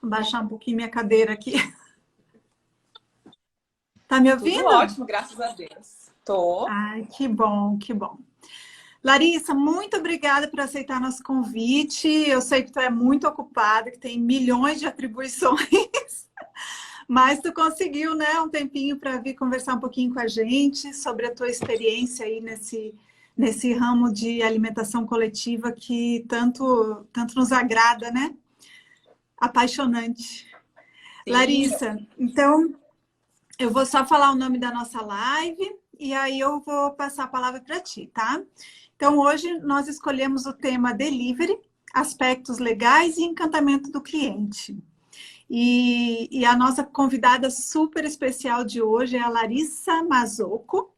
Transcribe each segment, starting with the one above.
Baixar um pouquinho minha cadeira aqui. Tá me ouvindo? Tudo ótimo, graças a Deus. Tô. Ai, que bom, que bom. Larissa, muito obrigada por aceitar nosso convite. Eu sei que tu é muito ocupada, que tem milhões de atribuições, mas tu conseguiu, né, um tempinho para vir conversar um pouquinho com a gente sobre a tua experiência aí nesse ramo de alimentação coletiva que tanto nos agrada, né? Apaixonante. Sim. Larissa, então eu vou só falar o nome da nossa live e aí eu vou passar a palavra para ti, tá? Então, hoje nós escolhemos o tema Delivery, aspectos legais e encantamento do cliente. E a nossa convidada super especial de hoje é a Larissa Mazzocco,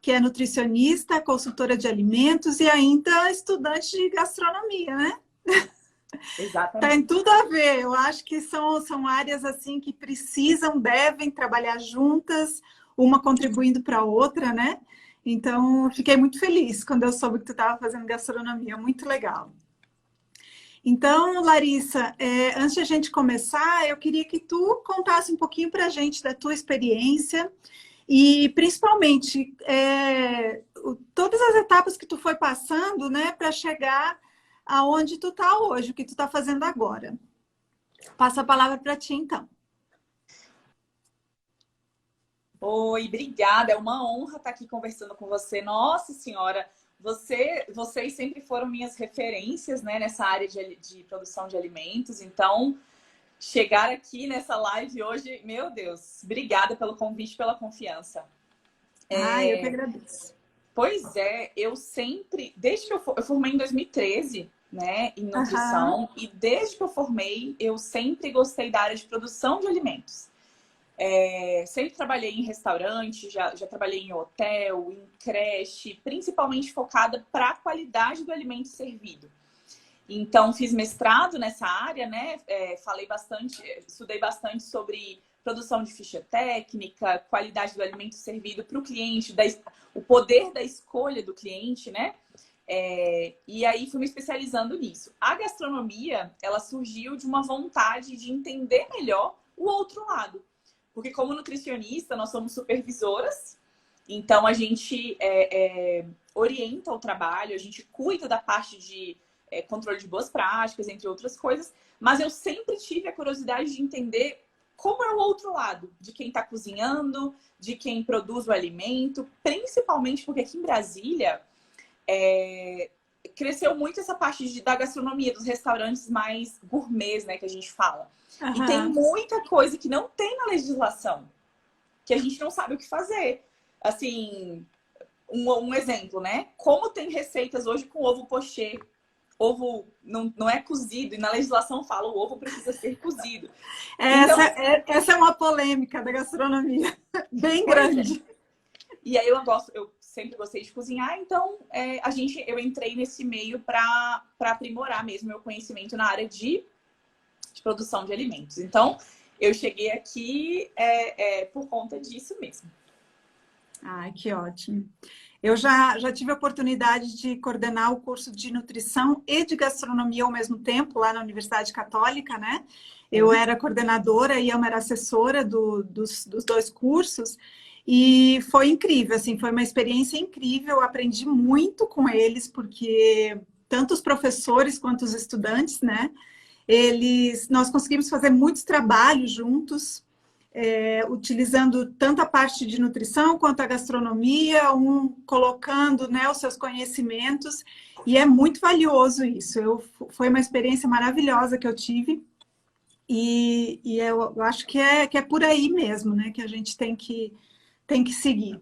que é nutricionista, consultora de alimentos e ainda estudante de gastronomia, né? Tem Exatamente. tudo a ver. Eu acho que são áreas assim que precisam, devem trabalhar juntas, uma contribuindo para a outra, né? Então, fiquei muito feliz quando eu soube que tu estava fazendo gastronomia. Muito legal. Então, Larissa, antes de a gente começar, eu queria que tu contasse um pouquinho para a gente da tua experiência e, principalmente, todas as etapas que tu foi passando, né, para chegar aonde tu está hoje, o que tu está fazendo agora. Passo a palavra para ti, então. Oi, obrigada. É uma honra estar aqui conversando com você. Nossa Senhora, vocês sempre foram minhas referências, né, nessa área de produção de alimentos. Então, chegar aqui nessa live hoje, meu Deus, obrigada pelo convite, pela confiança. Eu que agradeço. Pois é, eu sempre, desde que eu formei em 2013, né, em Aham. nutrição, e desde que eu formei, eu sempre gostei da área de produção de alimentos. Sempre trabalhei em restaurante, já trabalhei em hotel, em creche, principalmente focada para a qualidade do alimento servido. Então, fiz mestrado nessa área, né? Falei bastante, estudei bastante sobre produção de ficha técnica, qualidade do alimento servido para o cliente, o poder da escolha do cliente, né? E aí fui me especializando nisso. A gastronomia, ela surgiu de uma vontade de entender melhor o outro lado. Porque como nutricionista, nós somos supervisoras, então a gente orienta o trabalho, a gente cuida da parte de controle de boas práticas, entre outras coisas, mas eu sempre tive a curiosidade de entender como é o outro lado, de quem está cozinhando, de quem produz o alimento, principalmente porque aqui em Brasília cresceu muito essa parte da gastronomia, dos restaurantes mais gourmets, né, que a gente fala. E tem Aham. muita coisa que não tem na legislação, que a gente não sabe o que fazer. Assim, um exemplo, né? Como tem receitas hoje com ovo pochê. Ovo não é cozido, e na legislação fala o ovo precisa ser cozido. Essa, Então, essa é uma polêmica da gastronomia, bem pois é. grande. E aí eu sempre gostei de cozinhar, então eu entrei nesse meio para aprimorar mesmo meu conhecimento na área de produção de alimentos. Então, eu cheguei aqui por conta disso mesmo. Ai, que ótimo. Eu já tive a oportunidade de coordenar o curso de nutrição e de gastronomia ao mesmo tempo, lá na Universidade Católica, né? Eu Sim. era coordenadora e eu era assessora dos dois cursos, e foi incrível, assim, foi uma experiência incrível, eu aprendi muito com eles, porque tanto os professores quanto os estudantes, né? Nós conseguimos fazer muitos trabalhos juntos, utilizando tanto a parte de nutrição quanto a gastronomia, colocando, né, os seus conhecimentos, e é muito valioso isso. Foi uma experiência maravilhosa que eu tive, e eu acho que é por aí mesmo, né, que a gente tem que seguir.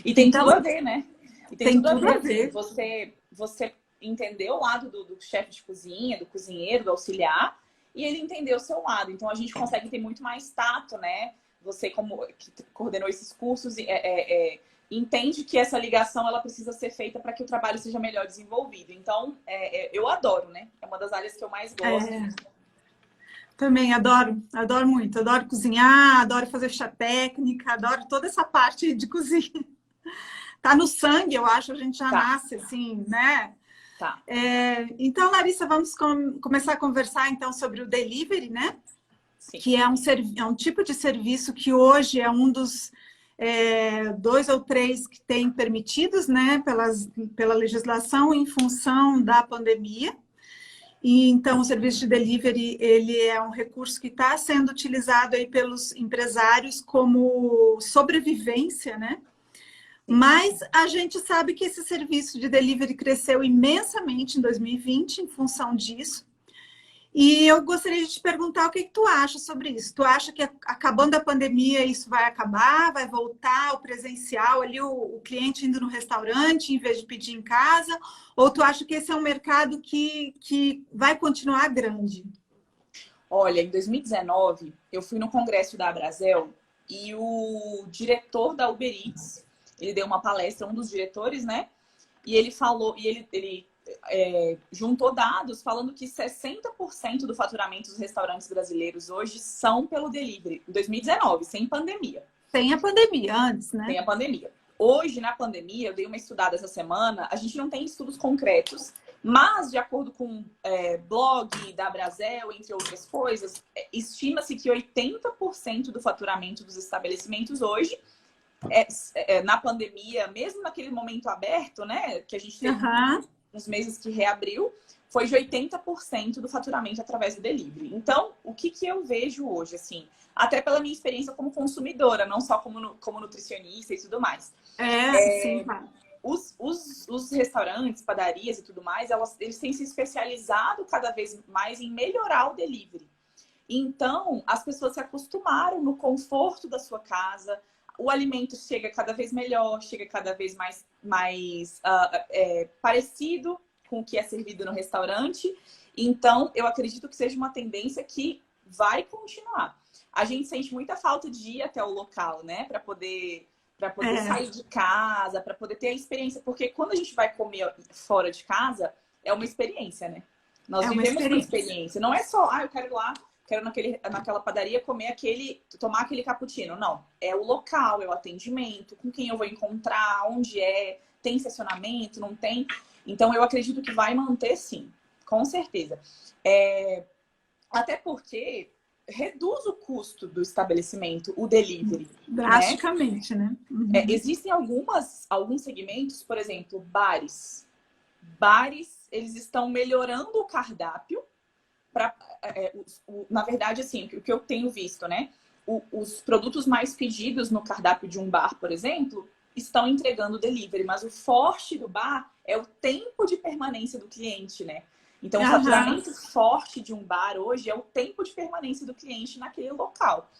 E tem tudo Então, a ver, né? E tem tem tudo a tudo ver, a assim, ver. você entender o lado do chefe de cozinha, do cozinheiro, do auxiliar, e ele entender o seu lado. Então, a gente consegue ter muito mais tato, né? Você, como que coordenou esses cursos, entende que essa ligação ela precisa ser feita para que o trabalho seja melhor desenvolvido. Então, eu adoro, né? É uma das áreas que eu mais gosto. É, também adoro muito. Adoro cozinhar, adoro fazer chá técnica, adoro toda essa parte de cozinha. Tá no sangue, eu acho, a gente já Tá, nasce assim, né? tá. Então, Larissa, vamos começar a conversar então sobre o delivery, né? Sim. que é um tipo de serviço que hoje é um dos 2 ou 3 que tem permitidos, né, pela legislação em função da pandemia. E então o serviço de delivery ele é um recurso que está sendo utilizado aí pelos empresários como sobrevivência, né? Mas a gente sabe que esse serviço de delivery cresceu imensamente em 2020 em função disso. E eu gostaria de te perguntar o que tu acha sobre isso. Tu acha que acabando a pandemia isso vai acabar, vai voltar o presencial ali, o cliente indo no restaurante em vez de pedir em casa? Ou tu acha que esse é um mercado que vai continuar grande? Olha, em 2019, eu fui no congresso da Abrazel e o diretor da Uber Eats, ele deu uma palestra, um dos diretores, né? E ele falou, ele juntou dados falando que 60% do faturamento dos restaurantes brasileiros hoje são pelo delivery. Em 2019, sem pandemia. Sem a pandemia, antes, né? Sem a pandemia. Hoje, na pandemia, eu dei uma estudada essa semana, a gente não tem estudos concretos, mas, de acordo com blog da Abrazel, entre outras coisas, estima-se que 80% do faturamento dos estabelecimentos hoje, na pandemia, mesmo naquele momento aberto, né, que a gente teve uns meses que reabriu, foi de 80% do faturamento através do delivery. Então, o que eu vejo hoje, assim, até pela minha experiência como consumidora, não só como nutricionista e tudo mais. Sim, claro. Os restaurantes, padarias e tudo mais, eles têm se especializado cada vez mais em melhorar o delivery. Então, as pessoas se acostumaram no conforto da sua casa, o alimento chega cada vez melhor, chega cada vez mais parecido com o que é servido no restaurante. Então, eu acredito que seja uma tendência que vai continuar. A gente sente muita falta de ir até o local, né? Para poder sair de casa, para poder ter a experiência. Porque quando a gente vai comer fora de casa, é uma experiência, né? Nós vivemos uma experiência. Não é só, eu quero ir lá, quero naquela padaria tomar aquele cappuccino. Não. É o local, é o atendimento, com quem eu vou encontrar, onde tem estacionamento, não tem. Então, eu acredito que vai manter, sim. Com certeza. Até porque reduz o custo do estabelecimento, o delivery. Drasticamente, né? Uhum. Existem alguns segmentos, por exemplo, bares. Bares, eles estão melhorando o cardápio. Na verdade, assim, o que eu tenho visto, né? Os produtos mais pedidos no cardápio de um bar, por exemplo, estão entregando delivery. Mas o forte do bar é o tempo de permanência do cliente, né? Então, o faturamento forte de um bar hoje é o tempo de permanência do cliente naquele local.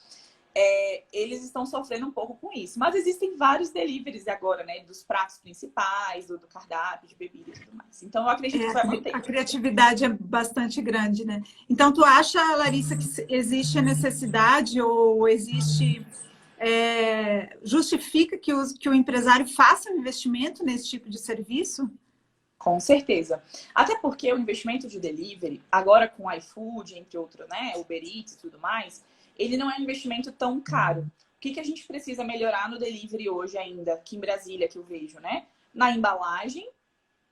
Eles estão sofrendo um pouco com isso. Mas existem vários deliveries agora, né? Dos pratos principais, do cardápio, de bebida e tudo mais. Então, eu acredito que vai manter. A criatividade é bastante grande, né? Então, tu acha, Larissa, que existe a necessidade ou existe... justifica que o empresário faça um investimento nesse tipo de serviço? Com certeza. Até porque o investimento de delivery, agora com iFood, entre outros, né? Uber Eats e tudo mais, ele não é um investimento tão caro. O que a gente precisa melhorar no delivery hoje ainda, aqui em Brasília, que eu vejo, né? Na embalagem,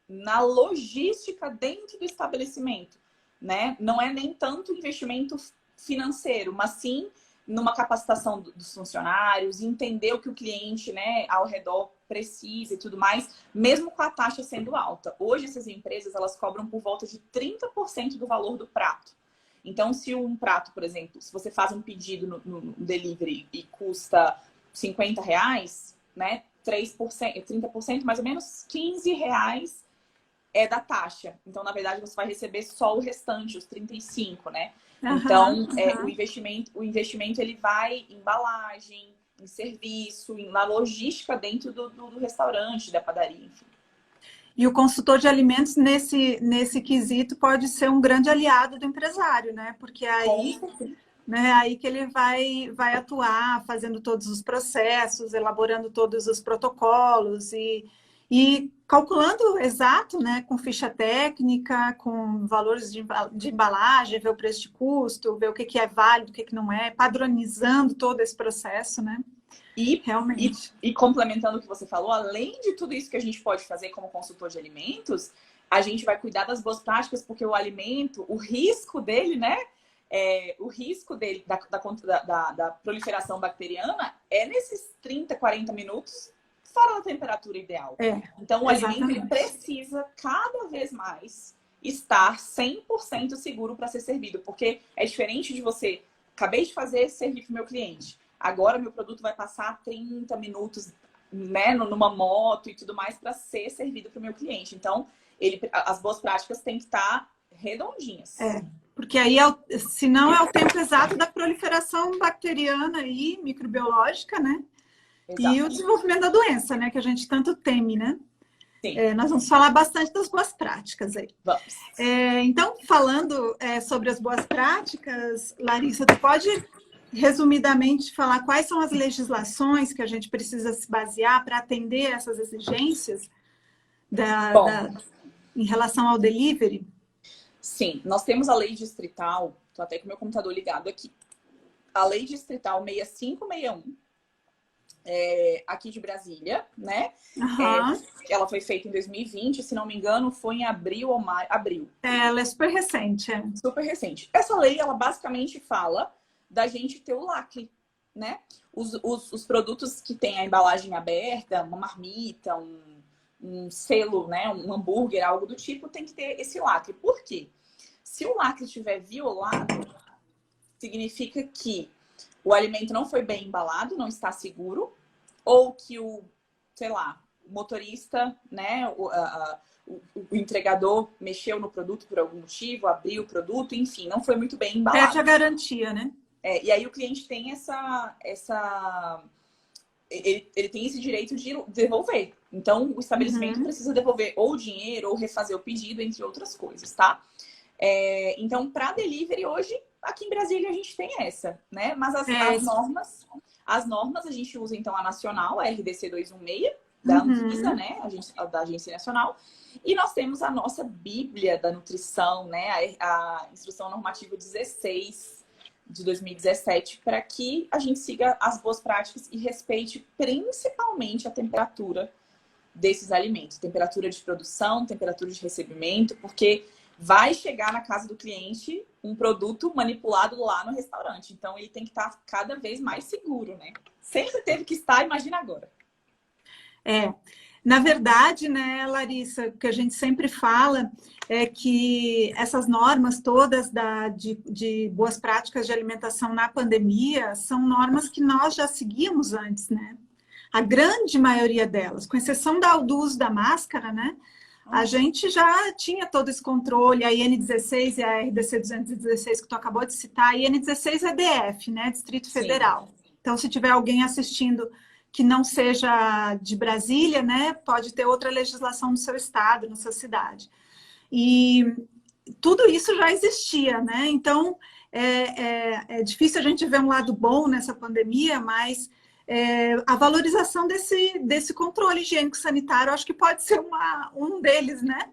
na logística dentro do estabelecimento, né? Não é nem tanto investimento financeiro, mas sim numa capacitação dos funcionários, entender o que o cliente, né, ao redor precisa e tudo mais, mesmo com a taxa sendo alta. Hoje, essas empresas, elas cobram por volta de 30% do valor do prato. Então, se um prato, por exemplo, se você faz um pedido no delivery e custa R$50, né, 30%, mais ou menos R$15 da taxa. Então, na verdade, você vai receber só o restante, os 35, né? Então, o investimento ele vai em embalagem, em serviço, na logística dentro do restaurante, da padaria, enfim. E o consultor de alimentos, nesse quesito, pode ser um grande aliado do empresário, né? Porque aí que ele vai atuar, fazendo todos os processos, elaborando todos os protocolos e calculando exato, né, com ficha técnica, com valores de embalagem, ver o preço de custo, ver o que é válido, o que não é, padronizando todo esse processo, né? Realmente. E complementando o que você falou, além de tudo isso que a gente pode fazer como consultor de alimentos, a gente vai cuidar das boas práticas, porque o alimento, o risco dele, né, o risco dele, da proliferação bacteriana é nesses 30, 40 minutos fora da temperatura ideal. Então, o alimento ele precisa cada vez mais estar 100% seguro para ser servido. Porque é diferente de você, acabei de fazer, servir para o meu cliente. Agora, meu produto vai passar 30 minutos, né, numa moto e tudo mais para ser servido para o meu cliente. Então, as boas práticas têm que estar redondinhas. Porque aí, senão é o tempo exato da proliferação bacteriana e microbiológica, né? Exatamente. E o desenvolvimento da doença, né? Que a gente tanto teme, né? Sim. Nós vamos falar bastante das boas práticas aí. Vamos. Então, falando sobre as boas práticas, Larissa, tu pode resumidamente falar quais são as legislações que a gente precisa se basear para atender essas exigências em relação ao delivery? Sim, nós temos a lei distrital, estou até com o meu computador ligado aqui, a lei distrital 6561, aqui de Brasília, né? Uhum. Ela foi feita em 2020, se não me engano, foi em abril ou maio. Abril. Ela é super recente. Super recente. Essa lei, ela basicamente fala da gente ter o lacre, né? Os produtos que têm a embalagem aberta, uma marmita, um selo, né? Um hambúrguer, algo do tipo, tem que ter esse lacre. Por quê? Se o lacre estiver violado, significa que o alimento não foi bem embalado, não está seguro, ou que o motorista, né, o entregador mexeu no produto por algum motivo, abriu o produto, enfim, não foi muito bem embalado. Perde a garantia, né? E aí o cliente tem ele tem esse direito de devolver. Então, o estabelecimento precisa devolver ou o dinheiro ou refazer o pedido, entre outras coisas, tá? Então, para delivery, hoje, aqui em Brasília, a gente tem essa, né? Mas as normas, a gente usa, então, a nacional, a RDC 216, da Anvisa, né? Da Agência Nacional. E nós temos a nossa Bíblia da Nutrição, né? A Instrução Normativa 16, de 2017, para que a gente siga as boas práticas e respeite principalmente a temperatura desses alimentos. Temperatura de produção, temperatura de recebimento, porque vai chegar na casa do cliente um produto manipulado lá no restaurante. Então, ele tem que estar cada vez mais seguro, né? Sempre teve que estar, imagina agora. Na verdade, né, Larissa, o que a gente sempre fala é que essas normas todas de boas práticas de alimentação na pandemia são normas que nós já seguíamos antes, né? A grande maioria delas, com exceção do uso da máscara, né? A gente já tinha todo esse controle, a IN16 e a RDC 216 que tu acabou de citar. A IN16 é DF, né? Distrito Federal. Sim. Então, se tiver alguém assistindo que não seja de Brasília, né? Pode ter outra legislação no seu estado, na sua cidade. E tudo isso já existia, né? Então, é difícil a gente ver um lado bom nessa pandemia, mas a valorização desse controle higiênico-sanitário, acho que pode ser um deles, né?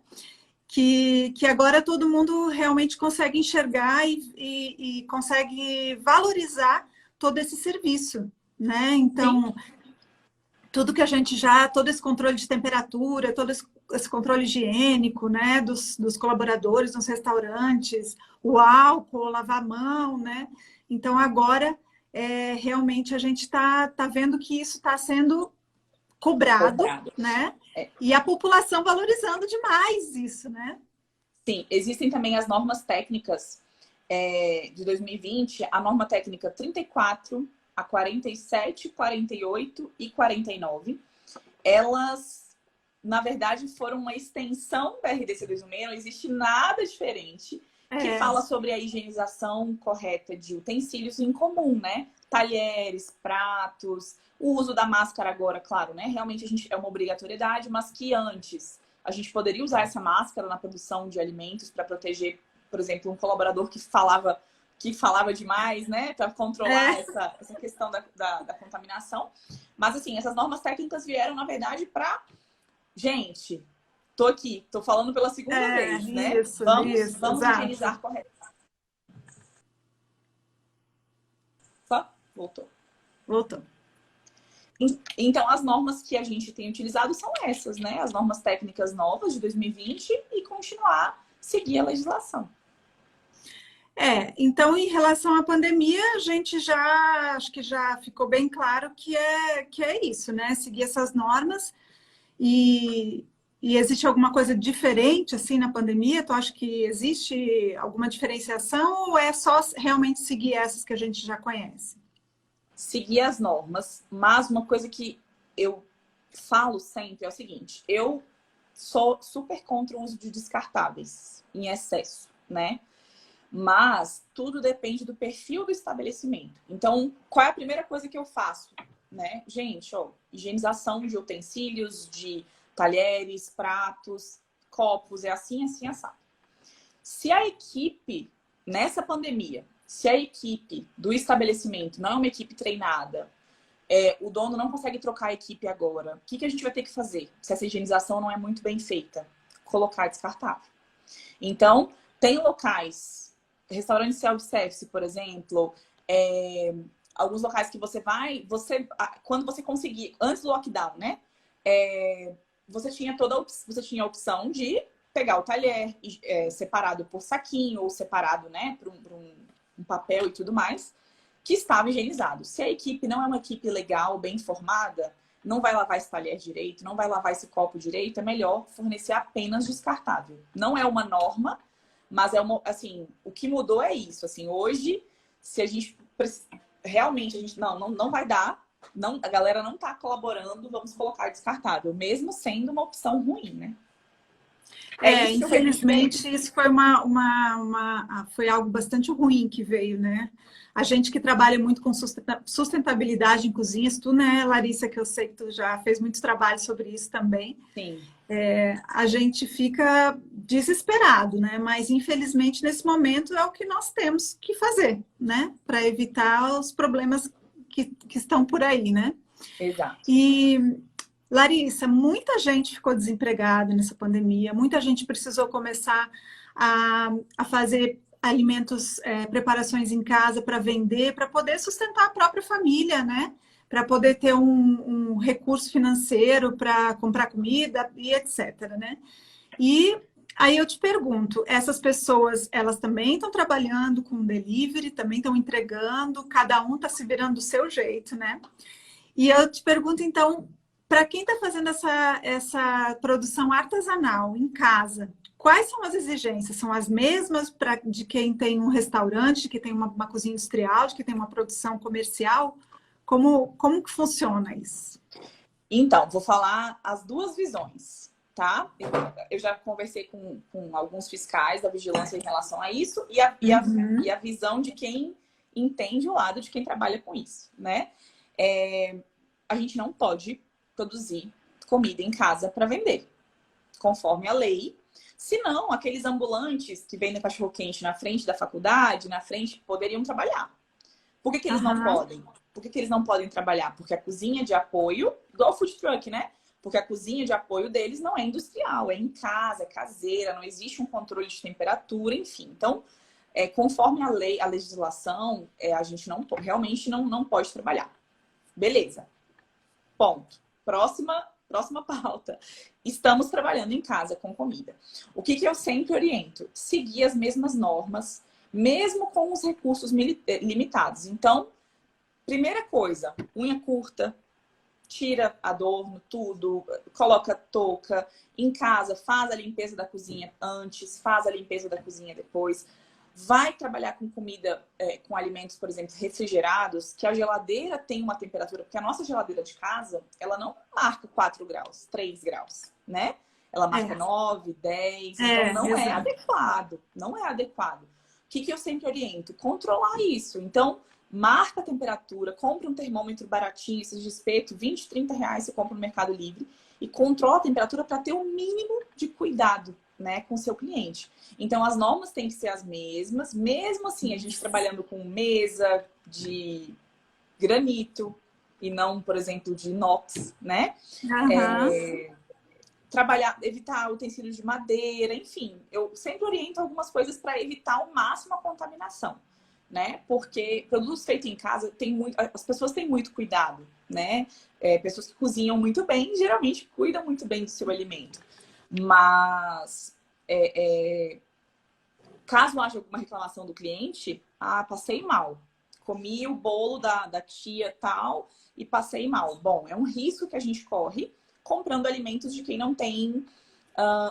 Que agora todo mundo realmente consegue enxergar e consegue valorizar todo esse serviço, né? Então, tudo que a gente todo esse controle de temperatura, todo esse controle higiênico, né? Dos colaboradores nos restaurantes, o álcool, lavar a mão, né? Então, agora, realmente a gente está vendo que isso está sendo cobrado, né? E a população valorizando demais isso, né? Sim, existem também as normas técnicas de 2020, a norma técnica 34, a 47, 48 e 49. Elas, na verdade, foram uma extensão da RDC 216, não existe nada diferente que fala sobre a higienização correta de utensílios em comum, né? Talheres, pratos, o uso da máscara agora, claro, né? Realmente é uma obrigatoriedade, mas que antes a gente poderia usar essa máscara na produção de alimentos para proteger, por exemplo, um colaborador que falava demais, né? Para controlar essa questão da contaminação. Mas, assim, essas normas técnicas vieram, na verdade, para... Gente, tô aqui, tô falando pela segunda vez, né? Vamos higienizar corretamente. Só? Voltou. Então, as normas que a gente tem utilizado são essas, né? As normas técnicas novas de 2020 e continuar a seguir a legislação. Então, em relação à pandemia, a gente acho que já ficou bem claro que é isso, né? Seguir essas normas e, e existe alguma coisa diferente, assim, na pandemia? Tu acha que existe alguma diferenciação ou é só realmente seguir essas que a gente já conhece? Seguir as normas, mas uma coisa que eu falo sempre é o seguinte, eu sou super contra o uso de descartáveis em excesso, né? Mas tudo depende do perfil do estabelecimento. Então, qual é a primeira coisa que eu faço? Né? Gente, ó, higienização de utensílios, de talheres, pratos, copos, é assim, assim, assado. Se a equipe, nessa pandemia, se a equipe do estabelecimento não é uma equipe treinada, o dono não consegue trocar a equipe agora, o que a gente vai ter que fazer? Se essa higienização não é muito bem feita? Colocar descartável. Então, tem locais, restaurante self-service, por exemplo, alguns locais que você vai, quando você conseguir, antes do lockdown, né? Você tinha a opção de pegar o talher separado por saquinho ou separado, né, por um papel e tudo mais, que estava higienizado. Se a equipe não é uma equipe legal, bem formada, não vai lavar esse talher direito, não vai lavar esse copo direito, é melhor fornecer apenas descartável. Não é uma norma, mas assim, o que mudou é isso. Assim, hoje, se a gente realmente não vai dar, a galera não está colaborando, vamos colocar descartável, mesmo sendo uma opção ruim, né? Isso infelizmente, isso foi foi algo bastante ruim que veio, né? A gente que trabalha muito com sustentabilidade em cozinhas, tu, né, Larissa, que eu sei que tu já fez muitos trabalhos sobre isso também. Sim. A gente fica desesperado, né? Mas infelizmente nesse momento é o que nós temos que fazer, né? Para evitar os problemas que estão por aí, né? Exato. E Larissa, muita gente ficou desempregada nessa pandemia, muita gente precisou começar a fazer alimentos, preparações em casa para vender, para poder sustentar a própria família, né? Para poder ter um recurso financeiro para comprar comida e etc, né? E aí eu te pergunto, essas pessoas, elas também estão trabalhando com delivery, também estão entregando, cada um está se virando do seu jeito, né? E eu te pergunto, então, para quem está fazendo essa produção artesanal em casa, quais são as exigências? São as mesmas de quem tem um restaurante, de quem tem uma cozinha industrial, de quem tem uma produção comercial? Como que funciona isso? Então, vou falar as duas visões, tá? Eu já conversei com alguns fiscais da vigilância em relação a isso e a visão de quem entende o lado de quem trabalha com isso, né? A gente não pode produzir comida em casa para vender, conforme a lei. Senão, aqueles ambulantes que vendem cachorro-quente na frente da faculdade, na frente, poderiam trabalhar. Por que eles não podem? Por que eles não podem trabalhar? Porque a cozinha de apoio, igual o food truck, né? Porque a cozinha de apoio deles não é industrial, é em casa, é caseira, não existe um controle de temperatura, enfim. Então, conforme a lei, a legislação, a gente realmente não pode trabalhar. Beleza. Ponto. Próxima pauta. Estamos trabalhando em casa com comida. O que eu sempre oriento? Seguir as mesmas normas, mesmo com os recursos limitados. Então, primeira coisa, unha curta, tira adorno, tudo, coloca touca. Em casa, faz a limpeza da cozinha antes, faz a limpeza da cozinha depois. Vai trabalhar com comida, com alimentos, por exemplo, refrigerados, que a geladeira tem uma temperatura, porque a nossa geladeira de casa, ela não marca 4 graus, 3 graus, né? Ela marca 9, 10, então não é adequado, não é adequado. O que eu sempre oriento? Controlar isso. Então, marca a temperatura, compra um termômetro baratinho, esses de espeto, 20, 30 reais você compra no Mercado Livre, e controla a temperatura para ter o mínimo de cuidado, né, com o seu cliente. Então, as normas têm que ser as mesmas, mesmo assim, a gente trabalhando com mesa de granito e não, por exemplo, de inox, né? Evitar utensílios de madeira, enfim. Eu sempre oriento algumas coisas para evitar ao máximo a contaminação, né? Porque produtos feitos em casa, as pessoas têm muito cuidado, né? Pessoas que cozinham muito bem, geralmente cuidam muito bem do seu alimento. Mas Caso haja alguma reclamação do cliente, passei mal. Comi o bolo da tia tal e passei mal. Bom, é um risco que a gente corre comprando alimentos de quem não tem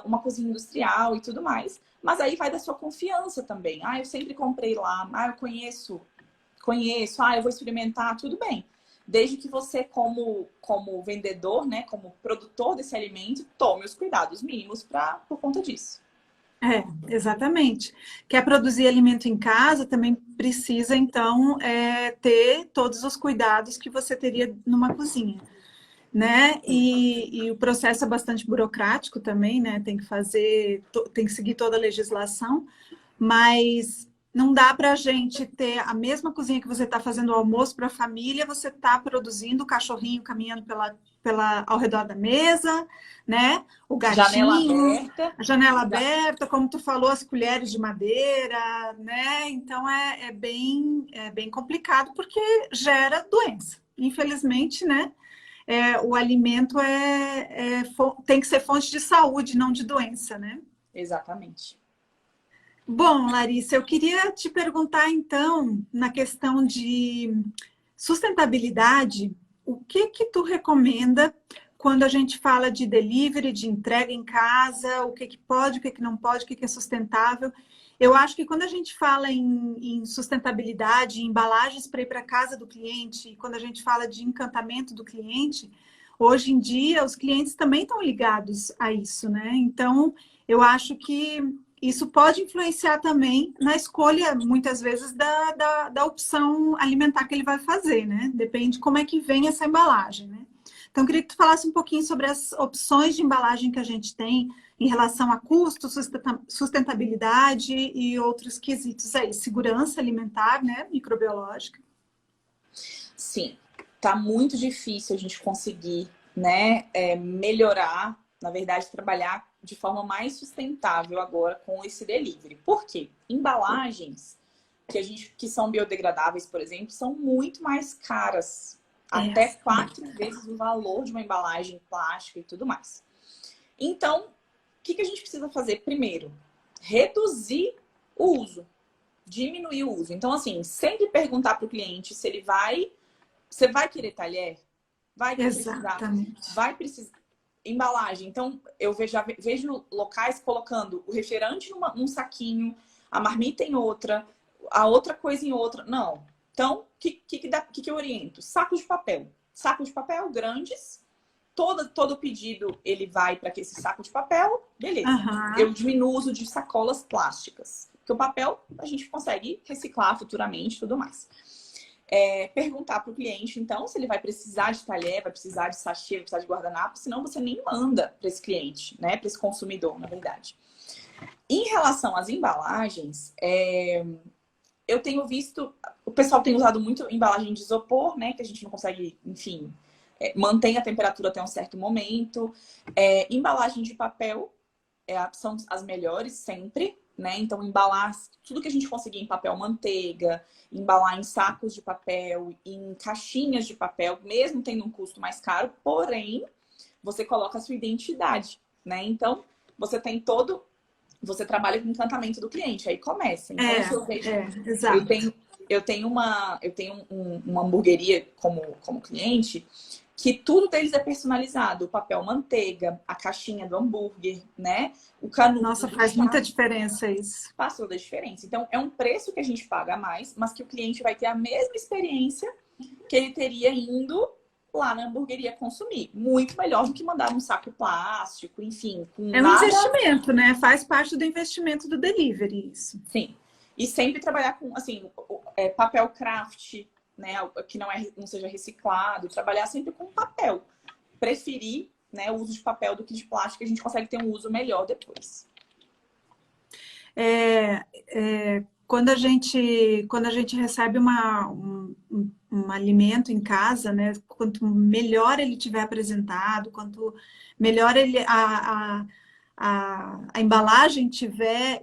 uma cozinha industrial e tudo mais. Mas aí vai da sua confiança também. Eu sempre comprei lá. Eu conheço. Eu vou experimentar, tudo bem. Desde que você, como vendedor, né, como produtor desse alimento, tome os cuidados mínimos por conta disso. Exatamente. Quer produzir alimento em casa, também precisa, então, ter todos os cuidados que você teria numa cozinha, né? E o processo é bastante burocrático também, né? Tem que seguir toda a legislação, mas não dá para a gente ter a mesma cozinha que você está fazendo o almoço para a família, você está produzindo o cachorrinho caminhando ao redor da mesa, né? O gatinho, a janela aberta, como tu falou, as colheres de madeira, né? Então é bem complicado porque gera doença. Infelizmente, né? O alimento tem que ser fonte de saúde, não de doença, né? Exatamente. Bom, Larissa, eu queria te perguntar, então, na questão de sustentabilidade, o que tu recomenda quando a gente fala de delivery, de entrega em casa, o que pode, o que não pode, o que é sustentável? Eu acho que quando a gente fala em sustentabilidade, em embalagens para ir para a casa do cliente, quando a gente fala de encantamento do cliente, hoje em dia os clientes também estão ligados a isso, né? Então, eu acho que isso pode influenciar também na escolha, muitas vezes, da opção alimentar que ele vai fazer, né? Depende de como é que vem essa embalagem, né? Então, eu queria que tu falasse um pouquinho sobre as opções de embalagem que a gente tem em relação a custo, sustentabilidade e outros quesitos aí. Segurança alimentar, né? Microbiológica. Sim, tá muito difícil a gente conseguir, né, melhorar, na verdade, trabalhar de forma mais sustentável agora com esse delivery. Por quê? Embalagens que são biodegradáveis, por exemplo, são muito mais caras. Até 4 vezes o valor de uma embalagem plástica e tudo mais. Então, o que a gente precisa fazer? Primeiro, reduzir o uso. Diminuir o uso. Então, assim, sempre perguntar para o cliente se ele vai... Você vai querer talher? Vai precisar? Exatamente. Vai precisar... Embalagem. Então, eu vejo locais colocando o refrigerante num saquinho, a marmita em outra, a outra coisa em outra. Não. Então, o que eu oriento? Sacos de papel. Sacos de papel grandes. Todo pedido, ele vai para esse saco de papel. Beleza. Uhum. Eu diminuo o uso de sacolas plásticas. Porque o papel a gente consegue reciclar futuramente e tudo mais. Perguntar para o cliente, então, se ele vai precisar de talher, vai precisar de sachê, vai precisar de guardanapo, senão você nem manda para esse cliente, né? Para esse consumidor, na verdade. Em relação às embalagens, eu tenho visto, o pessoal tem usado muito embalagem de isopor, né? Que a gente não consegue, enfim, mantém a temperatura até um certo momento. Embalagem de papel são as melhores sempre, né? Então, embalar tudo que a gente conseguir em papel manteiga, embalar em sacos de papel, em caixinhas de papel, mesmo tendo um custo mais caro, porém, você coloca a sua identidade, né? Então, você trabalha com o encantamento do cliente, aí começa. Então, exato. Eu tenho uma hamburgueria como cliente, que tudo deles é personalizado. O papel manteiga, a caixinha do hambúrguer, né? O canudo. Nossa, faz muita diferença isso. Faz toda a diferença. Então, é um preço que a gente paga a mais, mas que o cliente vai ter a mesma experiência que ele teria indo lá na hamburgueria consumir. Muito melhor do que mandar um saco plástico, enfim. Com um investimento, né? Faz parte do investimento do delivery, isso. Sim. E sempre trabalhar com, assim, papel craft, né, que não seja reciclado, trabalhar sempre com papel. Preferir, né, o uso de papel do que de plástico, a gente consegue ter um uso melhor depois. Quando a gente recebe um alimento em casa, né, quanto melhor ele tiver apresentado, quanto melhor a embalagem tiver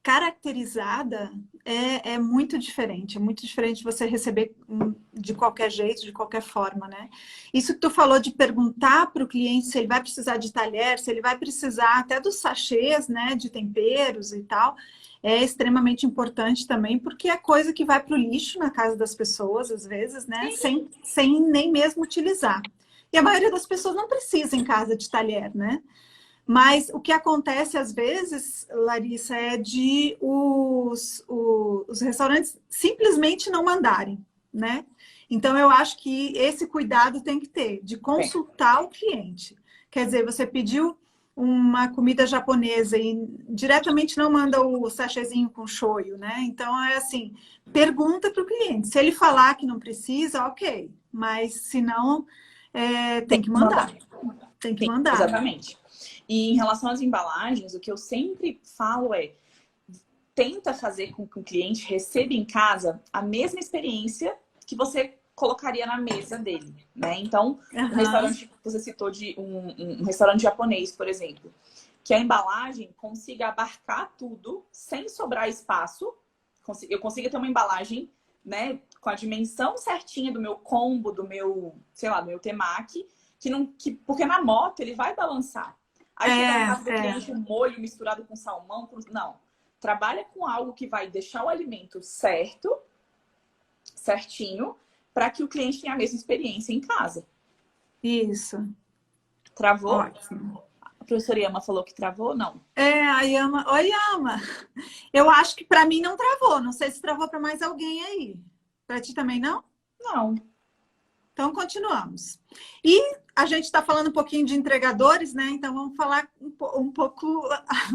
caracterizada, é muito diferente. É muito diferente você receber de qualquer jeito, de qualquer forma, né? Isso que tu falou de perguntar para o cliente se ele vai precisar de talher, se ele vai precisar até dos sachês, né, de temperos e tal, é extremamente importante também, porque é coisa que vai para o lixo na casa das pessoas, às vezes, né, sem nem mesmo utilizar. E a maioria das pessoas não precisa em casa de talher, né? Mas o que acontece às vezes, Larissa, é de os restaurantes simplesmente não mandarem, né? Então, eu acho que esse cuidado tem que ter, de consultar o cliente. Quer dizer, você pediu uma comida japonesa e diretamente não manda o sachêzinho com shoyu, né? Então, é assim, pergunta para o cliente. Se ele falar que não precisa, ok. Mas, se não, tem que mandar. Tem que Sim, mandar. exatamente. E em relação às embalagens, o que eu sempre falo é tenta fazer com que o cliente receba em casa a mesma experiência que você colocaria na mesa dele, né? Então, um restaurante que você citou de um restaurante japonês, por exemplo, que a embalagem consiga abarcar tudo sem sobrar espaço, eu consiga ter uma embalagem, né, com a dimensão certinha do meu combo, do meu, sei lá, do meu temaki, porque na moto ele vai balançar. Aí chega na casa do cliente um molho misturado com salmão. Não. Trabalha com algo que vai deixar o alimento certinho, para que o cliente tenha a mesma experiência em casa. Isso. Travou? Ótimo. A professora Yama falou que travou? Não. A Yama. Oi, Yama. Eu acho que para mim não travou. Não sei se travou para mais alguém aí. Para ti também não? Não. Então, continuamos. E a gente está falando um pouquinho de entregadores, né? Então, vamos falar um pouco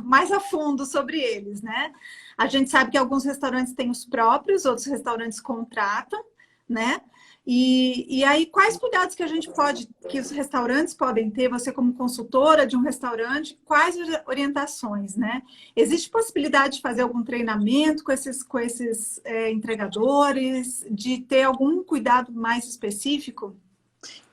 mais a fundo sobre eles, né? A gente sabe que alguns restaurantes têm os próprios, outros restaurantes contratam, né? E aí, quais cuidados que os restaurantes podem ter, você como consultora de um restaurante, quais orientações, né? Existe possibilidade de fazer algum treinamento com esses entregadores, de ter algum cuidado mais específico?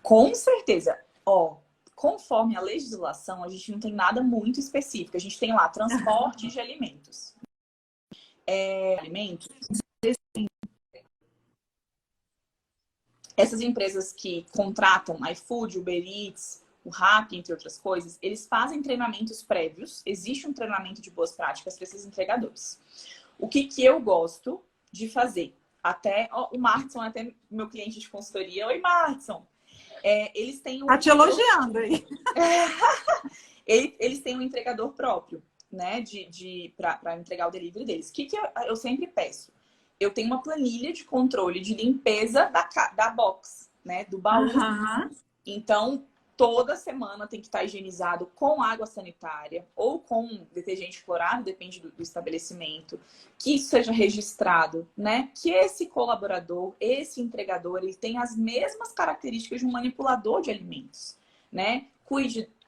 Com certeza. Ó, conforme a legislação, a gente não tem nada muito específico. A gente tem lá transporte de alimentos. Alimentos. Essas empresas que contratam iFood, Uber Eats, o Rappi, entre outras coisas, eles fazem treinamentos prévios. Existe um treinamento de boas práticas para esses entregadores. O que eu gosto de fazer? Até o Martson, até meu cliente de consultoria. Oi, Martson! Eles têm Tá te elogiando aí. Eles têm um entregador próprio, né? Para entregar o delivery deles. O que eu sempre peço? Eu tenho uma planilha de controle de limpeza da box, né? Do baú. Então, toda semana tem que estar higienizado com água sanitária ou com detergente clorado, depende do estabelecimento. Que isso seja registrado, né? Que esse colaborador, esse entregador, ele tem as mesmas características de um manipulador de alimentos, né?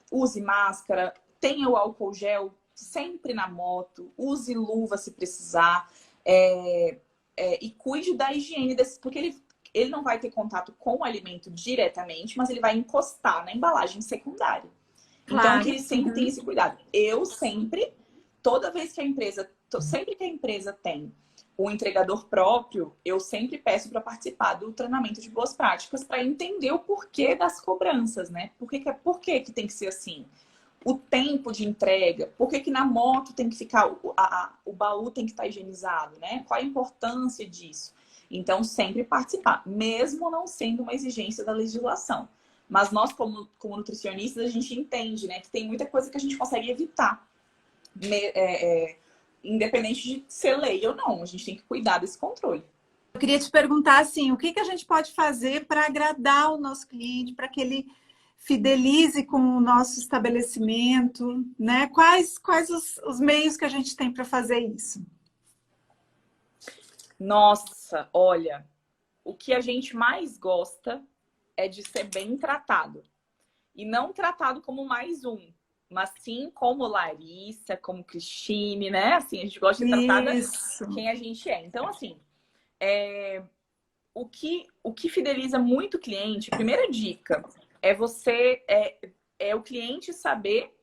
Use máscara, tenha o álcool gel sempre na moto, use luva se precisar. E cuide da higiene porque ele não vai ter contato com o alimento diretamente, mas ele vai encostar na embalagem secundária. Claro. Então, que ele sempre tem esse cuidado. Toda vez que sempre que a empresa tem um entregador próprio, eu sempre peço para participar do treinamento de boas práticas para entender o porquê das cobranças, né? Por que tem que ser assim? O tempo de entrega, por que na moto tem que ficar, o baú tem que estar higienizado, né? Qual a importância disso? Então, sempre participar, mesmo não sendo uma exigência da legislação. Mas nós, como nutricionistas, a gente entende, né, que tem muita coisa que a gente consegue evitar. Independente de ser lei ou não, a gente tem que cuidar desse controle. Eu queria te perguntar, assim, o que a gente pode fazer para agradar o nosso cliente, para que ele fidelize com o nosso estabelecimento, né? Quais os meios que a gente tem para fazer isso? Nossa, olha, o que a gente mais gosta é de ser bem tratado. E não tratado como mais um, mas sim como Larissa, como Cristine, né? Assim, a gente gosta de tratar quem a gente é. Então, assim, o que fideliza muito o cliente, primeira dica, é o cliente saber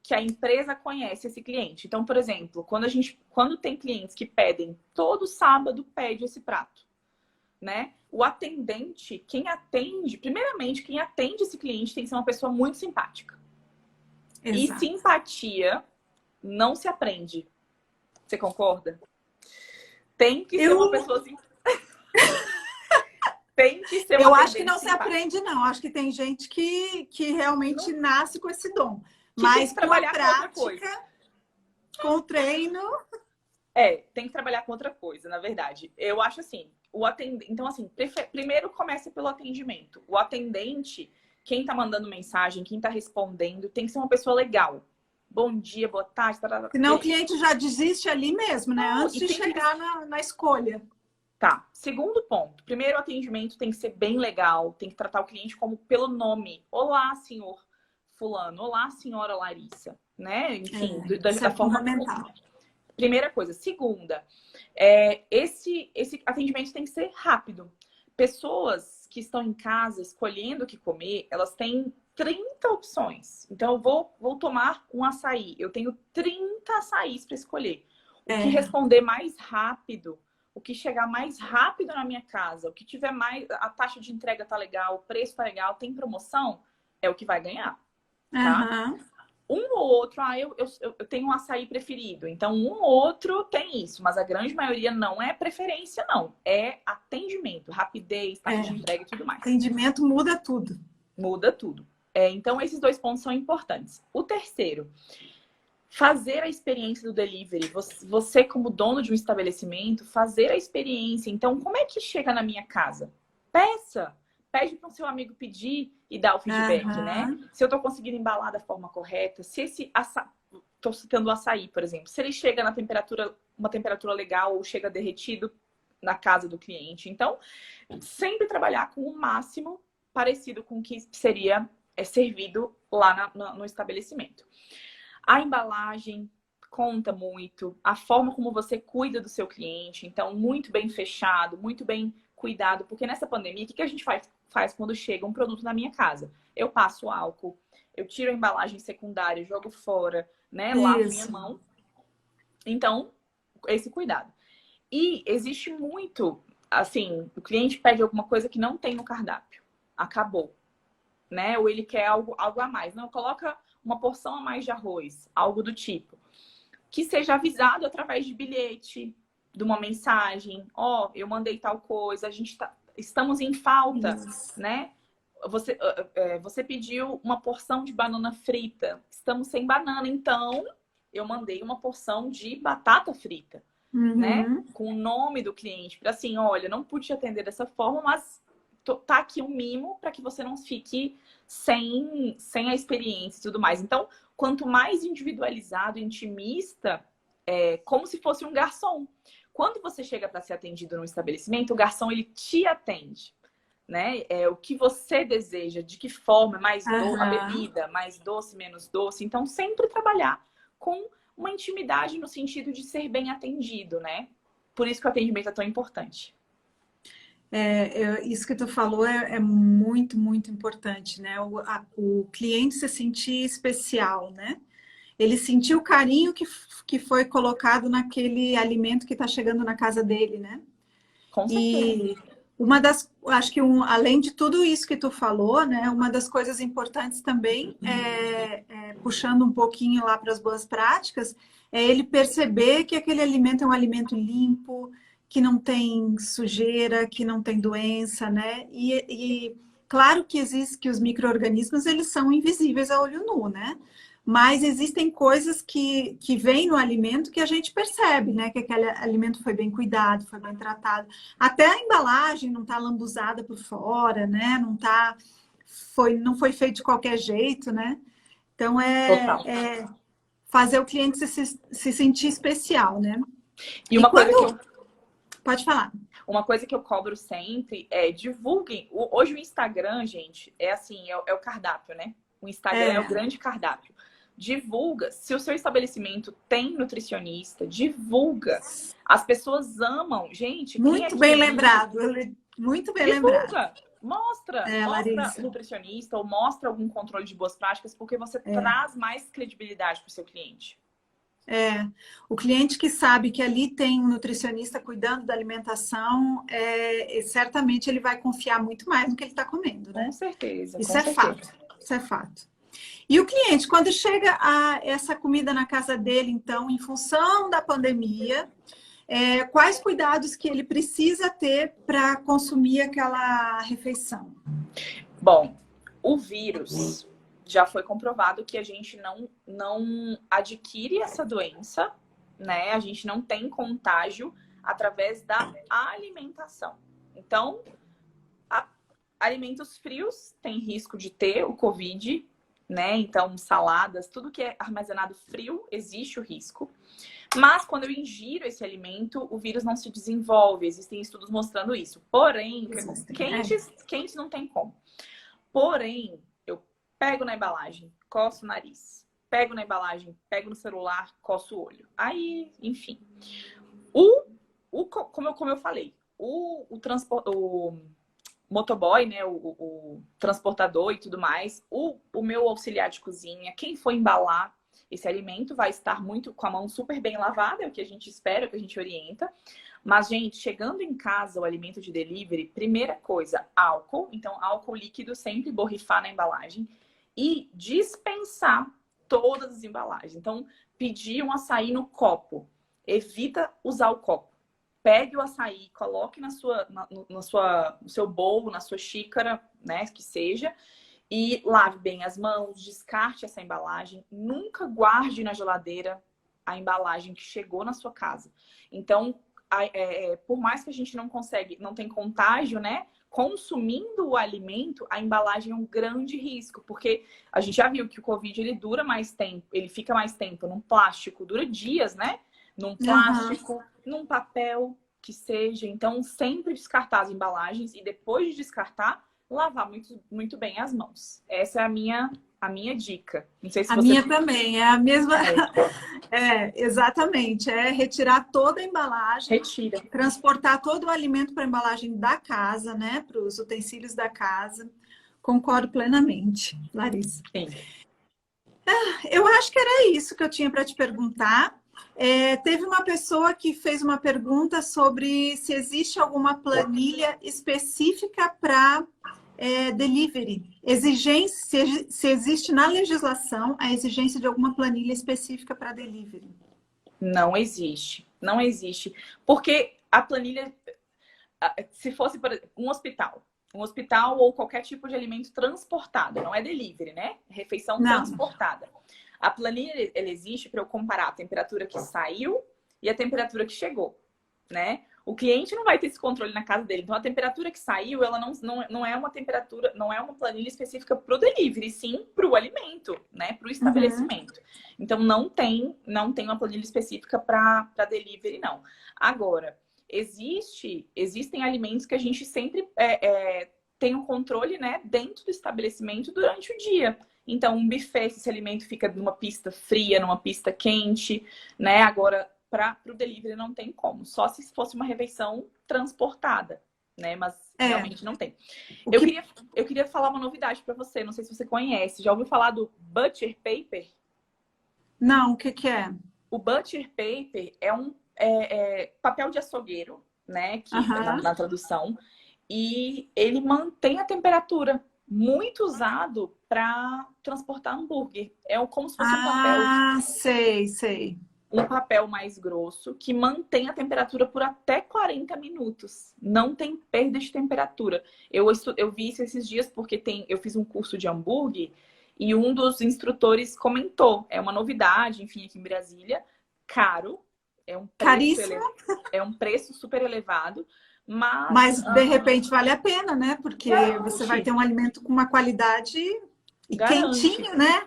que a empresa conhece esse cliente. Então, por exemplo, quando tem clientes que pedem, todo sábado pede esse prato, né? O atendente, quem atende, primeiramente, quem atende esse cliente tem que ser uma pessoa muito simpática. Exato. E simpatia não se aprende. Você concorda? Tem que ser uma pessoa assim. Tem que ser uma Eu acho que não se simpática. aprende, não. Acho que tem gente que realmente Não. nasce com esse dom. Que Mas tem que trabalhar com a com outra prática, com o treino... Tem que trabalhar com outra coisa, na verdade. Eu acho assim, então assim, primeiro começa pelo atendimento. O atendente, quem tá mandando mensagem, quem tá respondendo, tem que ser uma pessoa legal. Bom dia, boa tarde. Senão o cliente já desiste ali mesmo, né? Antes de chegar na escolha. Tá. Segundo ponto. Primeiro, o atendimento tem que ser bem legal. Tem que tratar o cliente como pelo nome. Olá, senhor fulano. Olá, senhora Larissa. Né? Enfim, da forma fundamental. Primeira coisa. Segunda, esse atendimento tem que ser rápido. Pessoas que estão em casa escolhendo o que comer, elas têm 30 opções. Então, eu vou tomar um açaí. Eu tenho 30 açaís para escolher. O que responder mais rápido, o que chegar mais rápido na minha casa, o que tiver mais... A taxa de entrega tá legal, o preço tá legal, tem promoção, é o que vai ganhar. Tá? Uhum. Um ou outro, eu tenho um açaí preferido. Então, um ou outro tem isso. Mas a grande maioria não é preferência, não. É atendimento, rapidez, taxa de entrega e tudo mais. Atendimento muda tudo. Muda tudo. Então, esses 2 pontos são importantes. O terceiro, fazer a experiência do delivery. Você, como dono de um estabelecimento, fazer a experiência. Então, como é que chega na minha casa? Peça. Pede para o seu amigo pedir e dar o feedback, né? Se eu estou conseguindo embalar da forma correta, se esse estou citando o açaí, por exemplo, se ele chega uma temperatura legal ou chega derretido na casa do cliente. Então, sempre trabalhar com o máximo parecido com o que seria servido lá no estabelecimento. A embalagem conta muito, a forma como você cuida do seu cliente, então, muito bem fechado, muito bem cuidado, porque nessa pandemia, o que a gente faz quando chega um produto na minha casa? Eu passo álcool, eu tiro a embalagem secundária, jogo fora, né? Lavo minha mão. Então, esse cuidado. E existe muito, assim, o cliente pede alguma coisa que não tem no cardápio. Acabou, né? Ou ele quer algo a mais. Não, coloca uma porção a mais de arroz, algo do tipo. Que seja avisado através de bilhete, de uma mensagem. Eu mandei tal coisa, estamos em falta, né? Você pediu uma porção de banana frita. Estamos sem banana, então eu mandei uma porção de batata frita, né? Com o nome do cliente. Para assim, olha, não pude te atender dessa forma, mas tá aqui um mimo para que você não fique sem a experiência e tudo mais. Então, quanto mais individualizado, intimista, como se fosse um garçom. Quando você chega para ser atendido num estabelecimento, o garçom ele te atende, né? O que você deseja, de que forma, a bebida, mais doce, menos doce. Então, sempre trabalhar com uma intimidade no sentido de ser bem atendido, né? Por isso que o atendimento é tão importante. Isso que tu falou é muito, muito importante, né? O cliente se sentir especial, né? Ele sentir o carinho que foi colocado naquele alimento que está chegando na casa dele, né? Com certeza. E acho que além de tudo isso que tu falou, né? Uma das coisas importantes também puxando um pouquinho lá para as boas práticas, é ele perceber que aquele alimento é um alimento limpo, que não tem sujeira, que não tem doença, né? E claro que existe que os micro-organismos eles são invisíveis a olho nu, né? Mas existem coisas que vêm no alimento que a gente percebe, né? Que aquele alimento foi bem cuidado, foi bem tratado. Até a embalagem não está lambuzada por fora, né? Não foi feito de qualquer jeito, né? Então, fazer o cliente se sentir especial, né? E uma coisa Pode falar. Uma coisa que eu cobro sempre é divulguem. Hoje o Instagram, gente, assim, é o cardápio, né? O Instagram é o grande cardápio. Divulga. Se o seu estabelecimento tem nutricionista, divulga. As pessoas amam. Gente, muito bem lembrado. Muito bem lembrado. Mostra o nutricionista ou mostra algum controle de boas práticas, porque você traz mais credibilidade para o seu cliente. O cliente que sabe que ali tem um nutricionista cuidando da alimentação, certamente ele vai confiar muito mais no que ele está comendo, né? Com certeza, Isso com é certeza. fato, isso é fato. E o cliente, quando chega a essa comida na casa dele, então, em função da pandemia, quais cuidados que ele precisa ter para consumir aquela refeição? Bom, o vírus já foi comprovado que a gente não adquire essa doença, né? A gente não tem contágio através da alimentação. Então, alimentos frios têm risco de ter o Covid, né? Então, saladas, tudo que é armazenado frio, existe o risco. Mas quando eu ingiro esse alimento, o vírus não se desenvolve. Existem estudos mostrando isso. Porém, quentes não tem como. Porém, eu pego na embalagem, coço o nariz. Pego na embalagem, pego no celular, coço o olho. Aí, enfim. Como eu falei, o motoboy, né, o transportador e tudo mais, o meu auxiliar de cozinha, quem for embalar esse alimento vai estar muito com a mão super bem lavada, é o que a gente espera, é o que a gente orienta. Mas, gente, chegando em casa o alimento de delivery, primeira coisa, álcool. Então, álcool líquido, sempre borrifar na embalagem. E dispensar todas as embalagens. Então, pedir um açaí no copo. Evita usar o copo. Pegue o açaí, coloque no seu bowl, na sua xícara, né, que seja, e lave bem as mãos, descarte essa embalagem. Nunca guarde na geladeira a embalagem que chegou na sua casa. Então, por mais que a gente não tem contágio, né? Consumindo o alimento, a embalagem é um grande risco, porque a gente já viu que o Covid ele dura mais tempo, ele fica mais tempo num plástico, dura dias, né? Num plástico, num papel que seja. Então, sempre descartar as embalagens e depois de descartar, lavar muito, muito bem as mãos. Essa é a minha dica. Não sei se a minha também, é a mesma. Exatamente. É retirar toda a embalagem, transportar todo o alimento para a embalagem da casa, né? Para os utensílios da casa. Concordo plenamente, Larissa. Sim. Eu acho que era isso que eu tinha para te perguntar. Teve uma pessoa que fez uma pergunta sobre se existe alguma planilha específica para delivery. Se existe na legislação a exigência de alguma planilha específica para delivery. Não existe. Não existe. Porque a planilha, se fosse por um hospital ou qualquer tipo de alimento transportado, não é delivery, né? Refeição transportada. A planilha ela existe para eu comparar a temperatura que saiu e a temperatura que chegou, né? O cliente não vai ter esse controle na casa dele. Então, a temperatura que saiu, ela não é uma temperatura, não é uma planilha específica para o delivery, sim para o alimento, né? Para o estabelecimento. Então, não tem uma planilha específica para delivery, não. Agora, existem alimentos que a gente sempre tem um controle, né? Dentro do estabelecimento durante o dia. Então, um buffet, se esse alimento fica numa pista fria, numa pista quente, né? Agora, para o delivery não tem como. Só se fosse uma refeição transportada, né? Mas realmente não tem. Eu queria falar uma novidade para você. Não sei se você conhece. Já ouviu falar do Butcher Paper? Não, o que é? O Butcher Paper é um papel de açougueiro, né? Que, na tradução. E ele mantém a temperatura. Muito usado para transportar hambúrguer. É como se fosse um papel. Ah, sei. Um papel mais grosso que mantém a temperatura por até 40 minutos. Não tem perda de temperatura. Eu vi isso esses dias porque eu fiz um curso de hambúrguer e um dos instrutores comentou. É uma novidade, enfim, aqui em Brasília. Caro. É um preço caríssimo. É um preço super elevado. Mas de repente vale a pena, né? Porque você vai ter um alimento com uma qualidade e quentinho, né?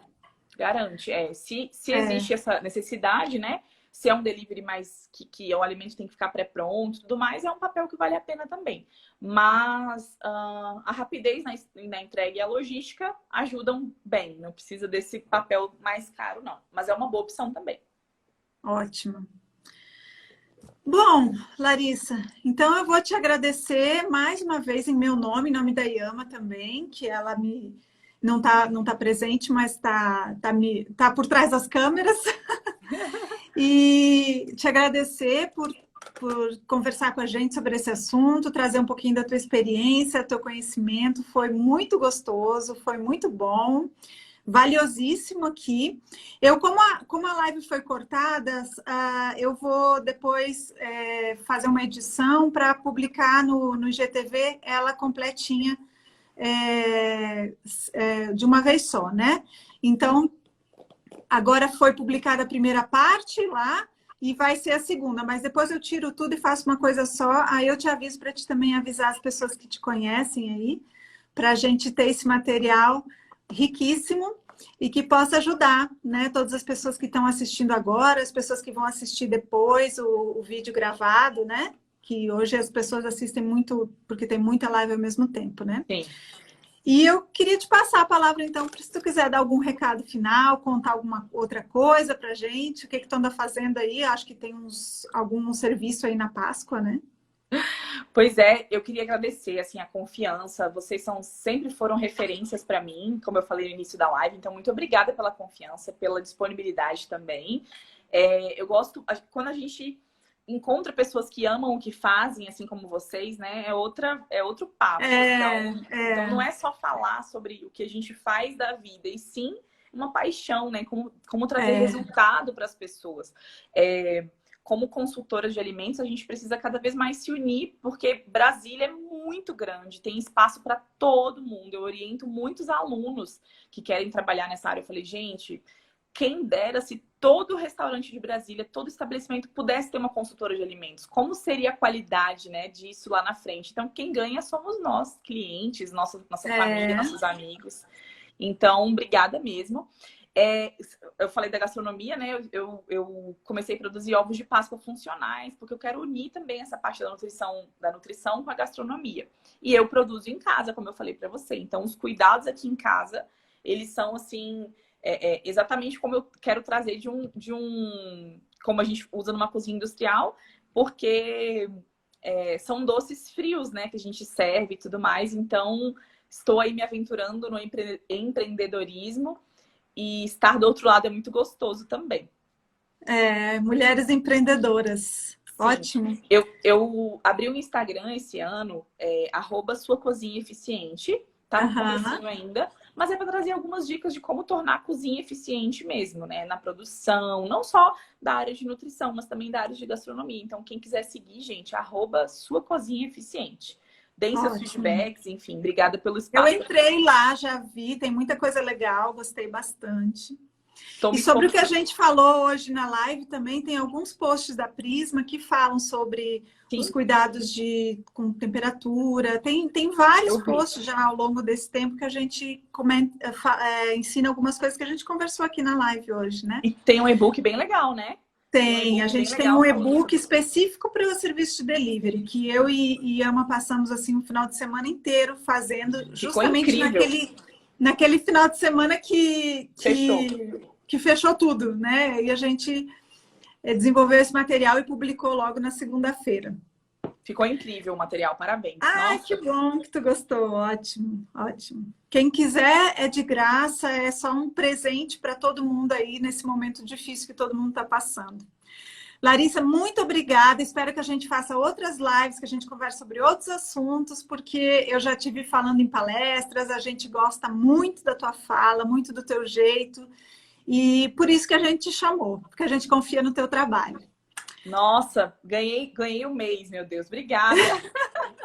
Garante. Se existe essa necessidade, né? Se é um delivery mais que o alimento tem que ficar pré-pronto e tudo mais, é um papel que vale a pena também. Mas a rapidez na entrega e a logística ajudam bem. Não precisa desse papel mais caro, não. Mas é uma boa opção também. Ótimo. Bom, Larissa, então eu vou te agradecer mais uma vez em meu nome, em nome da Yama também, que ela não tá presente, mas tá por trás das câmeras. E te agradecer por conversar com a gente sobre esse assunto, trazer um pouquinho da tua experiência, teu conhecimento. Foi muito gostoso, foi muito bom, valiosíssimo aqui. Eu, como a live foi cortada, eu vou depois fazer uma edição para publicar no IGTV ela completinha de uma vez só, né? Então, agora foi publicada a primeira parte lá e vai ser a segunda, mas depois eu tiro tudo e faço uma coisa só, aí eu te aviso para te também avisar as pessoas que te conhecem aí, para a gente ter esse material riquíssimo e que possa ajudar, né, todas as pessoas que estão assistindo agora, as pessoas que vão assistir depois o vídeo gravado, né? Que hoje as pessoas assistem muito, porque tem muita live ao mesmo tempo, né? Sim. E eu queria te passar a palavra, então, se tu quiser dar algum recado final, contar alguma outra coisa pra gente, o que tu anda fazendo aí? Acho que tem algum serviço aí na Páscoa, né? Pois é, eu queria agradecer assim, a confiança. Vocês sempre foram referências para mim, como eu falei no início da live. Então, muito obrigada pela confiança, pela disponibilidade também. Eu gosto, quando a gente encontra pessoas que amam o que fazem, assim como vocês, né? É outro papo. Então, não é só falar sobre o que a gente faz da vida, e sim uma paixão, né? Como trazer resultado para as pessoas. Como consultoras de alimentos, a gente precisa cada vez mais se unir, porque Brasília é muito grande, tem espaço para todo mundo. Eu oriento muitos alunos que querem trabalhar nessa área. Eu falei, gente, quem dera se todo restaurante de Brasília, todo estabelecimento pudesse ter uma consultora de alimentos. Como seria a qualidade, né, disso lá na frente? Então, quem ganha somos nós, clientes, nossa família, nossos amigos. Então, obrigada mesmo. Eu falei da gastronomia, né? Eu comecei a produzir ovos de Páscoa funcionais, porque eu quero unir também essa parte da nutrição com a gastronomia. E eu produzo em casa, como eu falei para você. Então, os cuidados aqui em casa, eles são assim, exatamente como eu quero trazer como a gente usa numa cozinha industrial, porque são doces frios, né? Que a gente serve e tudo mais. Então, estou aí me aventurando no empreendedorismo. E estar do outro lado é muito gostoso também. Mulheres empreendedoras. Sim. Ótimo. Eu abri um Instagram esse ano, @suacozinhaeficiente. Tá no comecinho ainda, mas é para trazer algumas dicas de como tornar a cozinha eficiente mesmo, né? Na produção, não só da área de nutrição, mas também da área de gastronomia. Então, quem quiser seguir, gente, @suacozinhaeficiente. Deem seus feedbacks, enfim, obrigada pelo espaço. Eu entrei lá, já vi, tem muita coisa legal, gostei bastante. E sobre o que a gente falou hoje na live também, tem alguns posts da Prisma que falam sobre os cuidados com temperatura. Tem vários posts já ao longo desse tempo que a gente ensina algumas coisas que a gente conversou aqui na live hoje, né? E tem um e-book bem legal, né? A gente tem um e-book específico para o serviço de delivery, que eu e Ama passamos assim um final de semana inteiro fazendo, justamente naquele final de semana que fechou tudo, né? E a gente desenvolveu esse material e publicou logo na segunda-feira. Ficou incrível o material, parabéns. Ai, que bom que tu gostou, ótimo, ótimo. Quem quiser é de graça, é só um presente para todo mundo aí nesse momento difícil que todo mundo está passando. Larissa, muito obrigada, espero que a gente faça outras lives, que a gente converse sobre outros assuntos, porque eu já te vi falando em palestras, a gente gosta muito da tua fala, muito do teu jeito, e por isso que a gente te chamou, porque a gente confia no teu trabalho. Nossa, ganhei o mês, meu Deus. Obrigada.